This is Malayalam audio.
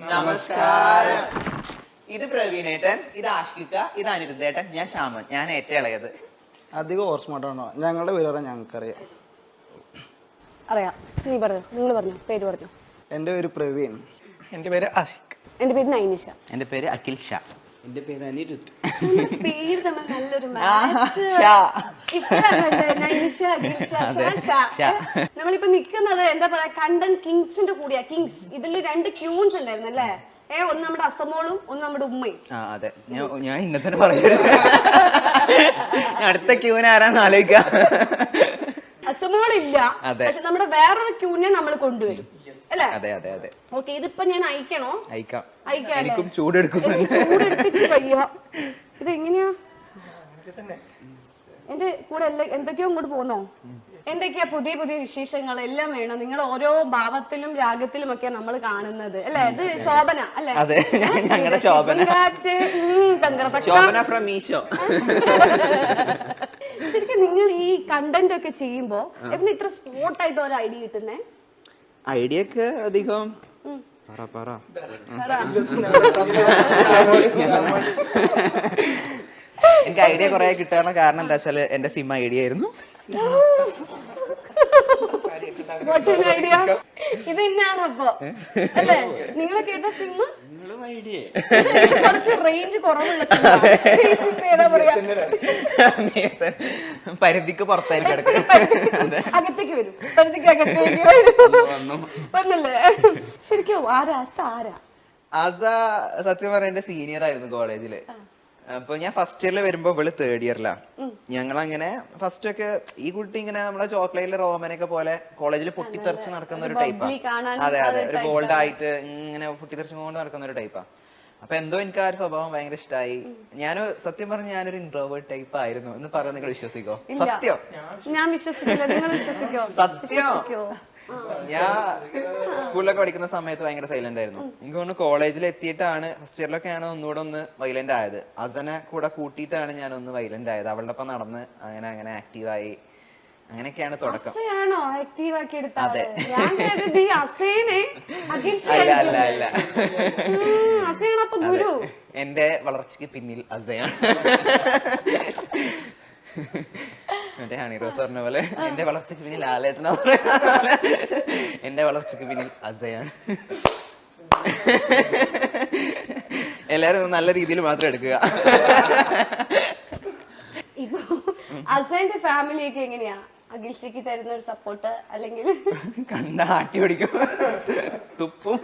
നമസ്കാരം. ഇത് പ്രവീണേട്ടൻ, ഇത് ആഷിക, ഇത് അനിരുദ്ധേട്ടൻ, ഞാൻ ശ്യാമൻ, ഞാൻ ഏറ്റവും ഇളയത്. അധികം ഓർസ്മാർട്ടാണോ? ഞങ്ങളുടെ പേര് പറയാൻ ഞങ്ങൾക്കറിയാം. അറിയാം. നീ പറഞ്ഞു, നിങ്ങൾ പറഞ്ഞു, പേര് പറഞ്ഞു. എൻ്റെ പേര് പ്രവീൺ. എന്റെ പേര് ആഷിക്. എന്റെ പേര് നൈനിഷ. എന്റെ പേര് അഖിൽ ഷാ. എൻ്റെ പേര് അനിരുദ്ധ്. പേര് തമ്മിൽ നല്ലൊരു നമ്മളിപ്പോ നിക്കുന്നത് എന്താ പറയാ, കണ്ടന്റ് കിങ്സിന്റെ കൂടിയാ. കിങ്സ് ഇതിൽ 2 ക്യൂൻസ് ഉണ്ടായിരുന്നു അല്ലേ? ഒന്ന് നമ്മുടെ അസമോളും ഒന്ന് നമ്മുടെ ഉമ്മയും. അതെ, ഞാൻ ഇന്നെ തന്നെ പറയുന്നത്. അടുത്ത ക്യൂന് ആരാന്ന് ആലോചിക്കാം. അസമോളില്ല, പക്ഷെ നമ്മുടെ വേറൊരു ക്യൂനെ നമ്മൾ കൊണ്ടുവരും അല്ലേ? അതെ അതെ അതെ. ഓക്കെ, ഇതിപ്പോ ഞാൻ അയക്കണോ? അയക്കാം. അയക്കാം. ചൂടെടുത്തിട്ട് വയ്യ. ഇത് എങ്ങനെയാ? എന്റെ കൂടെ എന്തൊക്കെയോ ഇങ്ങോട്ട് പോന്നോ? എന്തൊക്കെയാ പുതിയ പുതിയ വിശേഷങ്ങൾ എല്ലാം വേണം. നിങ്ങൾ ഓരോ ഭാവത്തിലും രാഗത്തിലും ഒക്കെ നമ്മൾ കാണുന്നത് അല്ലെ? ഇത് ശോഭന അല്ലെ? അതെ, ഞങ്ങളുടെ ശോഭന. ശോഭന ഫ്രം മീഷോ. ശരിക്കും നിങ്ങൾ ഈ കണ്ടന്റ് ഒക്കെ ചെയ്യുമ്പോ എവിടെ ഇത്ര സ്പോട്ടായിട്ട് ഒരു ഐഡിയ കിട്ടുന്നേ? ഐഡിയ ഒക്കെ അധികം എനിക്ക് ഐഡിയ കുറെ കിട്ടാനുള്ള കാരണം എന്താ വെച്ചാല് എന്റെ സിം ഐഡിയ ആയിരുന്നു. ഐഡിയ ഇത് തന്നെയാണ് അപ്പൊ അല്ലേ? നിങ്ങളൊക്കെ ഏതാ സിം? കുറച്ച് റേഞ്ച് കുറവുള്ള ഏതാ പറയാ? പരിധിക്ക് പുറത്തായിരിക്കും അകത്തേക്ക് വരും. പരിധിക്ക് അകത്തേക്ക് വരും. വന്നില്ലേ? ശരിക്കും ആരാ ആരാ? അസ സത്യം പറഞ്ഞ എന്റെ സീനിയർ ആയിരുന്നു കോളേജില്. അപ്പൊ ഞാൻ ഫസ്റ്റ് ഇയറിൽ വരുമ്പോ ഇവള് തേർഡ് ഇയറിലാ. ഞങ്ങളങ്ങനെ ഫസ്റ്റ് ഒക്കെ ഈ കുട്ടി ഇങ്ങനെ നമ്മളെ ചോക്ലേറ്റിലെ റോമനൊക്കെ പോലെ കോളേജിൽ പൊട്ടിത്തെറിച്ച് നടക്കുന്ന ഒരു ടൈപ്പാ. അതെ അതെ, ഒരു ബോൾഡ് ആയിട്ട് ഇങ്ങനെ പൊട്ടിത്തെറിച്ചുകൊണ്ട് നടക്കുന്ന ഒരു ടൈപ്പാ. അപ്പൊ എന്തോ എനിക്ക് ആ ഒരു സ്വഭാവം ഭയങ്കര ഇഷ്ടമായി. സത്യം പറഞ്ഞ ഞാനൊരു ഇൻട്രോവേർട്ട് ടൈപ്പ് ആയിരുന്നു എന്ന് പറയാൻ നിങ്ങൾ വിശ്വസിക്കോ? സത്യം, ഞാൻ വിശ്വസിക്കില്ല. നിങ്ങൾ വിശ്വസിക്കോ? സത്യം. ഞാൻ സ്കൂളിലൊക്കെ പഠിക്കുന്ന സമയത്ത് ഭയങ്കര സൈലന്റ് ആയിരുന്നു. എനിക്ക് തോന്നുന്നു കോളേജിൽ എത്തിയിട്ടാണ്, ഫസ്റ്റ് ഇയറിലൊക്കെ ആണ് ഒന്നുകൂടെ ഒന്ന് വൈലന്റ് ആയത്. അസനെ കൂടെ കൂട്ടിയിട്ടാണ് ഞാൻ ഒന്ന് വൈലന്റ് ആയത്. അവളുടെ ഒപ്പം നടന്ന് അങ്ങനെ അങ്ങനെ ആക്റ്റീവായി. അങ്ങനെയൊക്കെയാണ് തുടക്കം. അതെ, എന്റെ വളർച്ചയ്ക്ക് പിന്നിൽ അസയാണ്. മറ്റേ ഹണിറോസ് പറഞ്ഞ പോലെ എന്റെ വളർച്ചയ്ക്ക് പിന്നിൽ ലാലേട്ടനോ, എന്റെ വളർച്ചയ്ക്ക് പിന്നിൽ അസയാണ്. എല്ലാരും നല്ല രീതിയിൽ മാത്രം എടുക്കുക. ഇപ്പൊ അസന്റെ ഫാമിലിയൊക്കെ എങ്ങനെയാ അഖിൽക്ക് തരുന്ന ഒരു സപ്പോർട്ട്? അല്ലെങ്കിൽ കണ്ട ആട്ടി പിടിക്കും, തുപ്പും.